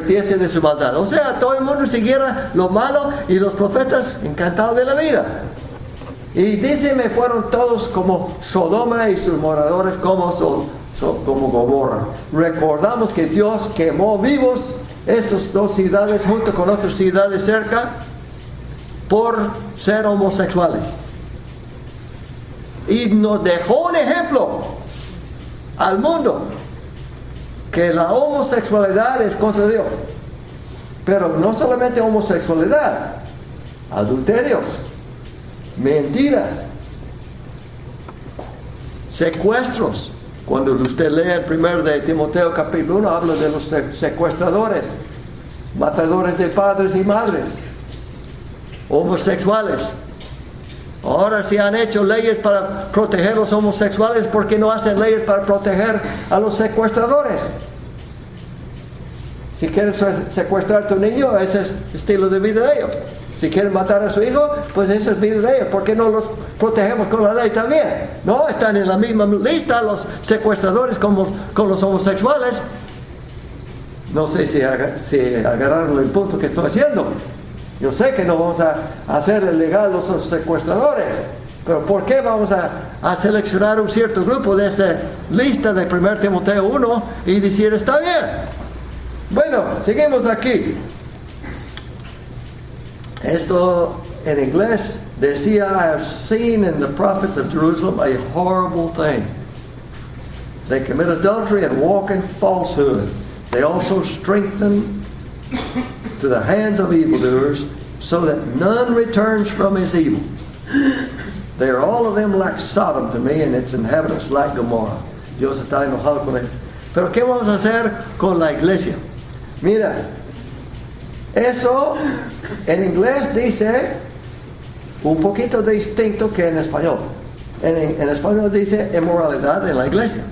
de su maldad. O sea, todo el mundo siguiera lo malo y los profetas encantados de la vida. Y dice, me fueron todos como Sodoma y sus moradores como Gomorra. Recordamos que Dios quemó vivos esas dos ciudades junto con otras ciudades cerca por ser homosexuales. Y nos dejó un ejemplo al mundo que la homosexualidad es contra Dios. Pero no solamente homosexualidad, adulterios, mentiras, secuestros. Cuando usted lee el 1 de Timoteo capítulo 1, habla de los secuestradores, matadores de padres y madres, homosexuales. Ahora se han hecho leyes para proteger a los homosexuales, ¿por qué no hacen leyes para proteger a los secuestradores? Si quieres secuestrar a tu niño, ese es el estilo de vida de ellos. Si quieren matar a su hijo, pues esa es vida de ellos. ¿Por qué no los protegemos con la ley también? No, están en la misma lista los secuestradores con los homosexuales. No sé si agarraron el punto que estoy haciendo. Yo sé que no vamos a hacer ilegal los secuestradores, pero ¿por qué vamos a seleccionar un cierto grupo de esa lista de 1 Timoteo 1 y decir está bien? Bueno, seguimos aquí. Esto en inglés decía, I have seen in the prophets of Jerusalem a horrible thing. They commit adultery and walk in falsehood. They also strengthen to the hands of evildoers, so that none returns from his evil. They are all of them like Sodom to me, and its inhabitants like Gomorrah. Dios está enojado con ellos. Pero ¿qué vamos a hacer con la iglesia? Mira, eso en inglés dice un poquito distinto que en español. En español dice inmoralidad en la iglesia.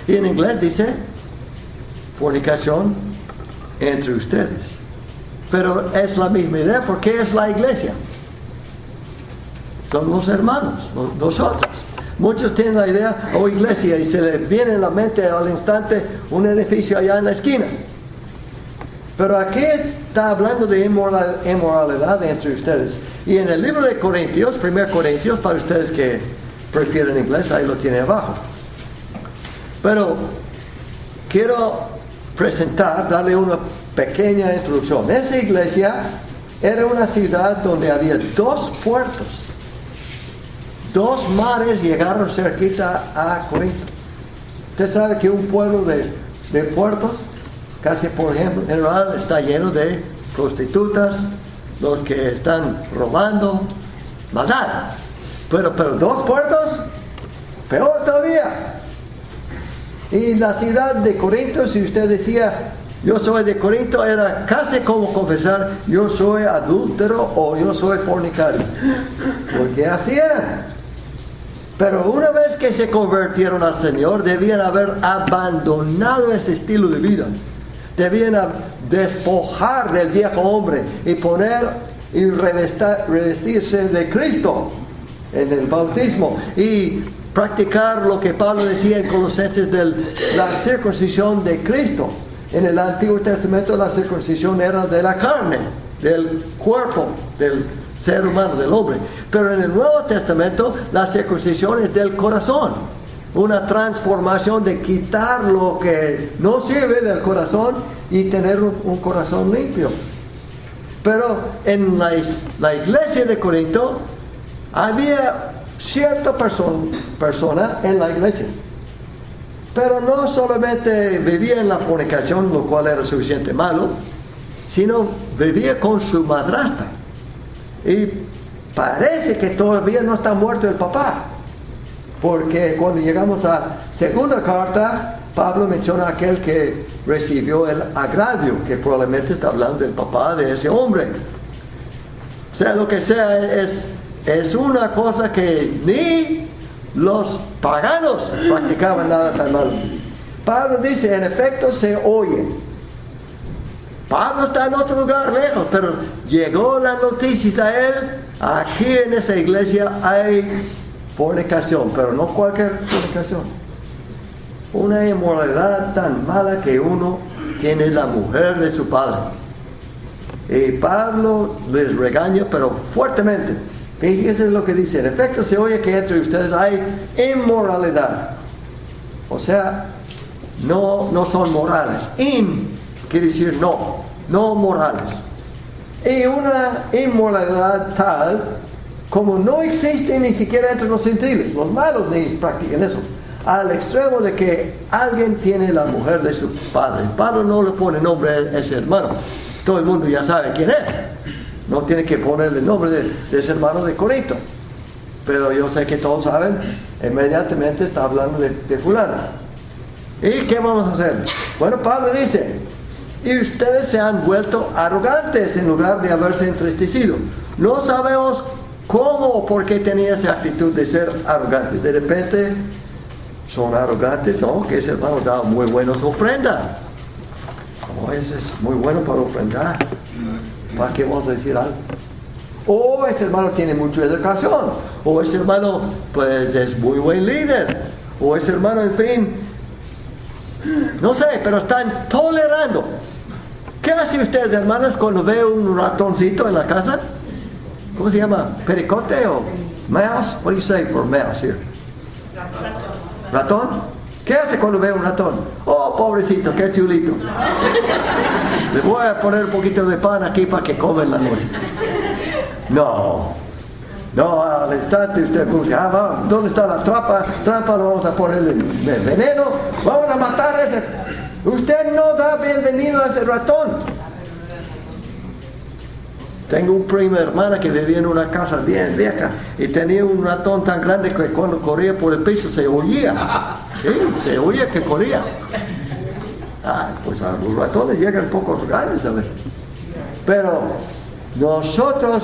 Y en inglés dice fornicación entre ustedes. Pero es la misma idea, porque es la iglesia. Son los hermanos, nosotros. Muchos tienen la idea, iglesia, y se les viene en la mente al instante un edificio allá en la esquina. Pero aquí está hablando de inmoralidad entre ustedes. Y en el libro de Corintios, 1 Corintios, para ustedes que prefieren inglés, ahí lo tiene abajo. Pero quiero darle una pequeña introducción. Esa iglesia era una ciudad donde había 2 puertos. 2 mares llegaron cerquita a Corinto. Usted sabe que un pueblo de puertos, casi por ejemplo, en general está lleno de prostitutas, los que están robando, maldad. Pero 2 puertos, peor todavía. Y la ciudad de Corinto, si usted decía, yo soy de Corinto, era casi como confesar, yo soy adúltero o yo soy fornicario. Porque así era. Pero una vez que se convirtieron al Señor, debían haber abandonado ese estilo de vida. Debían despojar del viejo hombre y poner y revestirse de Cristo en el bautismo. Y practicar lo que Pablo decía en Colosenses de la circuncisión de Cristo. En el Antiguo Testamento la circuncisión era de la carne, del cuerpo, del ser humano, del hombre. Pero en el Nuevo Testamento la circuncisión es del corazón. Una transformación de quitar lo que no sirve del corazón y tener un corazón limpio. Pero en la iglesia de Corinto había cierta persona en la iglesia, pero no solamente vivía en la fornicación, lo cual era suficiente malo, sino vivía con su madrastra. Y parece que todavía no está muerto el papá, porque cuando llegamos a segunda carta, Pablo menciona a aquel que recibió el agravio, que probablemente está hablando del papá de ese hombre. O sea, lo que sea, es una cosa que ni los paganos practicaban nada tan malo. Pablo dice, en efecto se oye. Pablo está en otro lugar lejos, pero llegó la noticia a él, aquí en esa iglesia hay fornicación, pero no cualquier fornicación. Una inmoralidad tan mala que uno tiene la mujer de su padre. Y Pablo les regaña, pero fuertemente. Fíjense lo que dice: en efecto se oye que entre ustedes hay inmoralidad. O sea, no son morales. Quiere decir no morales. Y una inmoralidad tal como no existe ni siquiera entre los gentiles. Los malos ni practican eso. Al extremo de que alguien tiene la mujer de su padre. Pablo no le pone nombre a ese hermano. Todo el mundo ya sabe quién es. No tiene que ponerle el nombre de ese hermano de Corinto. Pero yo sé que todos saben, inmediatamente está hablando de fulano. ¿Y qué vamos a hacer? Bueno, Pablo dice: y ustedes se han vuelto arrogantes en lugar de haberse entristecido. No sabemos cómo o por qué tenía esa actitud de ser arrogante. De repente son arrogantes, no, que ese hermano da muy buenas ofrendas. Oh, ese es muy bueno para ofrendar. ¿Para qué vamos a decir algo? O ese hermano tiene mucha educación. O ese hermano, pues, es muy buen líder. O ese hermano, en fin, no sé, pero están tolerando. ¿Qué hacen ustedes, hermanas, cuando ve un ratoncito en la casa? ¿Cómo se llama? ¿Pericote o mouse? What do you say for mouse here? ¿Ratón? ¿Qué hace cuando ve un ratón? Oh, pobrecito, qué chulito. Le voy a poner un poquito de pan aquí para que come en la noche. No, al instante usted dice: ¿dónde está la trampa? Trampa, lo vamos a ponerle veneno. Vamos a matar a ese. Usted no da bienvenido a ese ratón. Tengo un prima hermana que vivía en una casa bien vieja y tenía un ratón tan grande que cuando corría por el piso se oía. ¿Sí? Se oía que corría. Pues a los ratones llegan pocos grandes a veces. Pero nosotros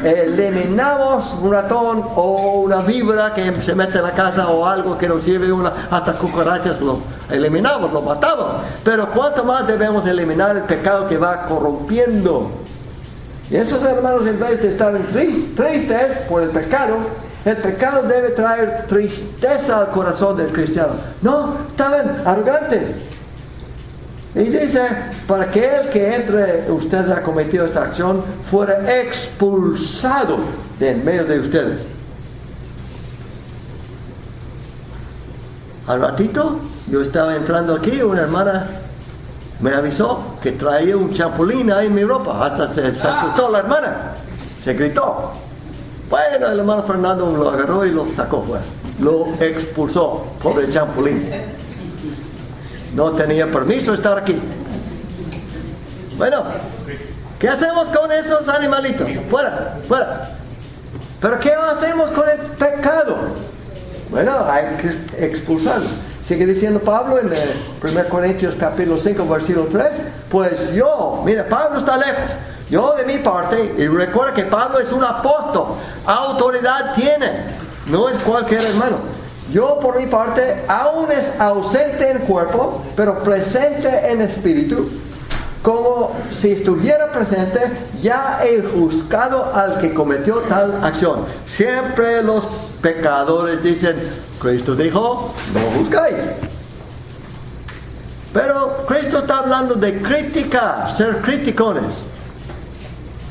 eliminamos un ratón o una víbora que se mete en la casa o algo que nos sirve, hasta cucarachas los eliminamos, los matamos. Pero cuánto más debemos eliminar el pecado que va corrompiendo. Y esos hermanos, en vez de estar tristes por el pecado debe traer tristeza al corazón del cristiano. No, estaban arrogantes. Y dice: para que el que entre ustedes ha cometido esta acción fuera expulsado de en medio de ustedes. Al ratito, yo estaba entrando aquí, una hermana me avisó que traía un champulín ahí en mi ropa. Hasta se asustó la hermana. Se gritó. Bueno, el hermano Fernando lo agarró y lo sacó fuera. Lo expulsó. Pobre champulín. No tenía permiso de estar aquí. Bueno, ¿qué hacemos con esos animalitos? Fuera. Pero ¿qué hacemos con el pecado? Bueno, hay que expulsarlo. Sigue diciendo Pablo en 1 Corintios capítulo 5 versículo 3. Pues yo, mira, Pablo está lejos. Yo de mi parte, y recuerda que Pablo es un apóstol, autoridad tiene, no es cualquier hermano. Yo por mi parte, aún es ausente en cuerpo, pero presente en espíritu, como si estuviera presente, ya he juzgado al que cometió tal acción. Siempre los pecadores dicen: Cristo dijo, no juzgáis. Pero Cristo está hablando de criticar, ser criticones.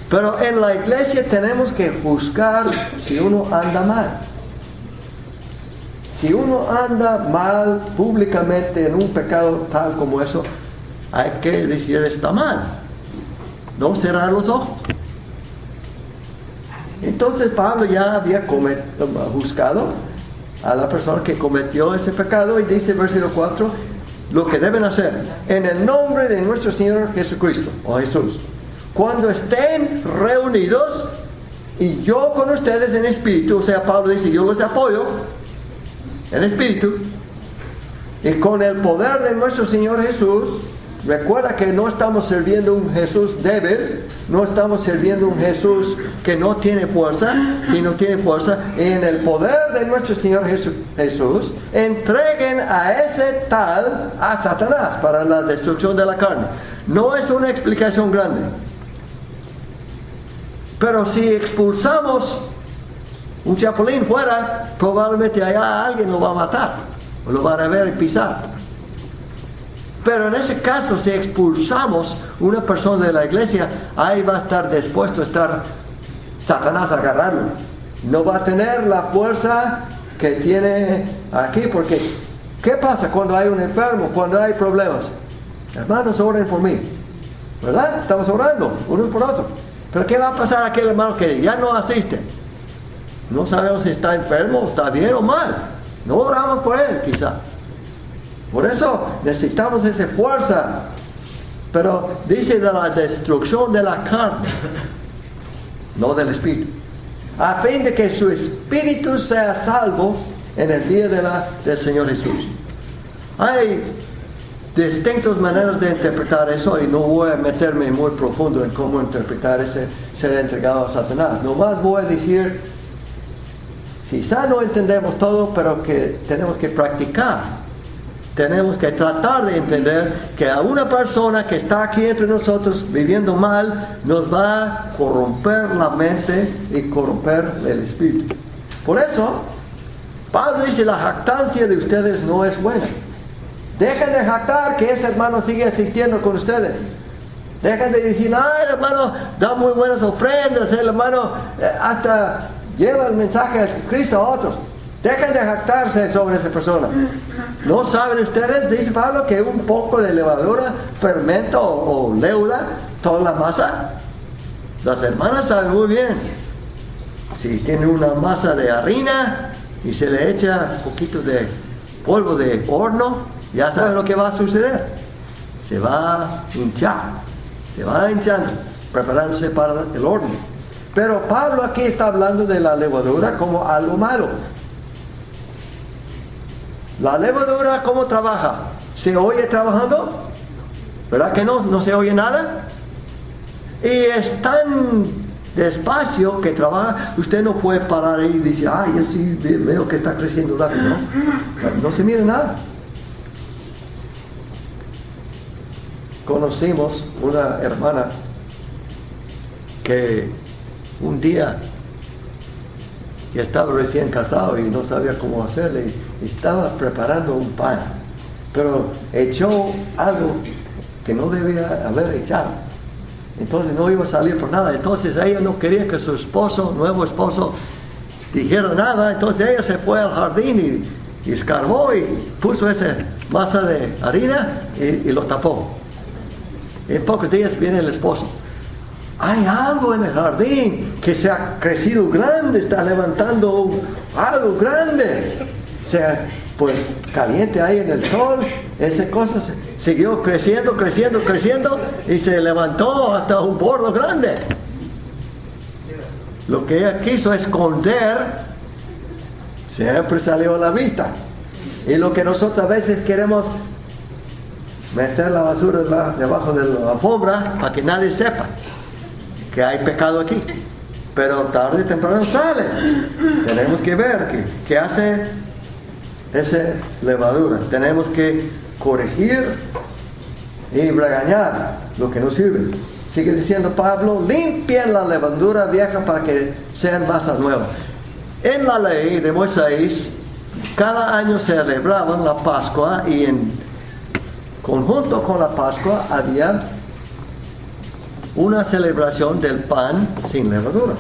Pero en la iglesia tenemos que juzgar si uno anda mal. Si uno anda mal públicamente en un pecado tal como eso, hay que decir: está mal. No cerrar los ojos. Entonces Pablo ya había juzgado a la persona que cometió ese pecado, y dice versículo 4, lo que deben hacer: en el nombre de nuestro Señor Jesucristo, o Jesús, cuando estén reunidos y yo con ustedes en espíritu, o sea, Pablo dice: yo los apoyo en espíritu, y con el poder de nuestro Señor Jesús. Recuerda que no estamos sirviendo un Jesús débil, no estamos sirviendo un Jesús que no tiene fuerza, sino tiene fuerza. Y en el poder de nuestro Señor Jesús, entreguen a ese tal a Satanás para la destrucción de la carne. No es una explicación grande. Pero si expulsamos un chapulín fuera, probablemente allá alguien lo va a matar, o lo van a ver y pisar. Pero en ese caso, si expulsamos una persona de la iglesia, ahí va a estar dispuesto a estar Satanás a agarrarlo. No va a tener la fuerza que tiene aquí, porque ¿qué pasa cuando hay un enfermo, cuando hay problemas? Hermanos, oren por mí, ¿verdad? Estamos orando unos por otros. Pero ¿qué va a pasar a aquel hermano que ya no asiste? No sabemos si está enfermo, está bien o mal. No oramos por él, quizá. Por eso necesitamos esa fuerza. Pero dice de la destrucción de la carne, no del espíritu, a fin de que su espíritu sea salvo en el día del Señor Jesús. Hay distintas maneras de interpretar eso, y no voy a meterme muy profundo en cómo interpretar ese ser entregado a Satanás. Nomás voy a decir, quizá no entendemos todo, pero que tenemos que practicar. Tenemos que tratar de entender que a una persona que está aquí entre nosotros viviendo mal, nos va a corromper la mente y corromper el espíritu. Por eso, Pablo dice, la jactancia de ustedes no es buena. Dejen de jactar que ese hermano sigue asistiendo con ustedes. Dejen de decir, el hermano da muy buenas ofrendas, el hermano hasta lleva el mensaje de Cristo a otros. Dejen de jactarse sobre esa persona. ¿No saben ustedes, dice Pablo, que un poco de levadura fermenta o leuda toda la masa? Las hermanas saben muy bien. Si tienen una masa de harina y se le echa un poquito de polvo de horno, ya saben lo que va a suceder. Se va a hinchar. Se va hinchando, preparándose para el horno. Pero Pablo aquí está hablando de la levadura como algo malo. La levadura, ¿cómo trabaja? ¿Se oye trabajando? ¿Verdad que no se oye nada? Y es tan despacio que trabaja, usted no puede parar ahí y decir, yo sí veo que está creciendo rápido, ¿no? No se mira nada. Conocimos una hermana que un día estaba recién casado y no sabía cómo hacerle, y estaba preparando un pan, pero echó algo que no debía haber echado, entonces no iba a salir por nada. Entonces ella no quería que su nuevo esposo dijera nada, entonces ella se fue al jardín y escarbó y puso esa masa de harina y lo tapó. En pocos días viene el esposo. Hay algo en el jardín que se ha crecido grande, está levantando algo grande. O sea, pues caliente ahí en el sol, esa cosa siguió creciendo y se levantó hasta un bordo grande. Lo que ella quiso esconder siempre salió a la vista. Y lo que nosotros a veces queremos meter la basura debajo de la alfombra para que nadie sepa que hay pecado aquí, pero tarde o temprano sale. Tenemos que ver qué hace esa levadura. Tenemos que corregir y regañar lo que no sirve. Sigue diciendo Pablo, limpien la levadura vieja para que sean masa nueva. En la ley de Moisés, cada año se celebraba la Pascua, y en conjunto con la Pascua había una celebración del pan sin levadura.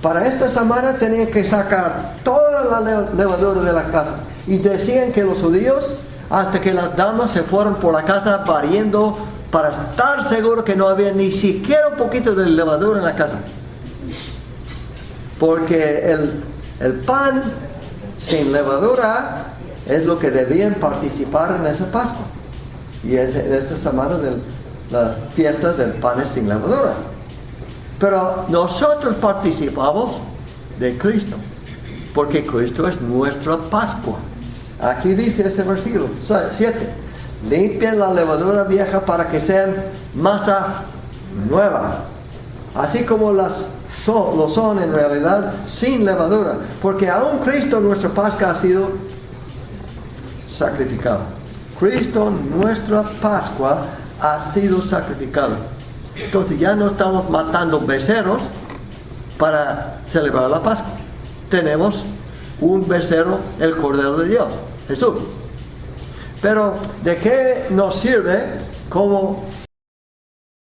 Para esta semana tenían que sacar toda la levadura de la casa. Y decían que los judíos, hasta que las damas se fueron por la casa barriendo para estar seguros que no había ni siquiera un poquito de levadura en la casa. Porque el pan sin levadura es lo que debían participar en esa Pascua. Y es en esta semana la fiesta del pan sin levadura. Pero nosotros participamos de Cristo, porque Cristo es nuestra Pascua. Aquí dice este versículo 7: limpian la levadura vieja para que sean masa nueva, así como lo son en realidad sin levadura, porque aún Cristo, nuestra Pascua, ha sido sacrificado. Cristo, nuestra Pascua, ha sido sacrificado. Entonces ya no estamos matando becerros para celebrar la Pascua. Tenemos un becerro, el Cordero de Dios, Jesús. Pero ¿de qué nos sirve como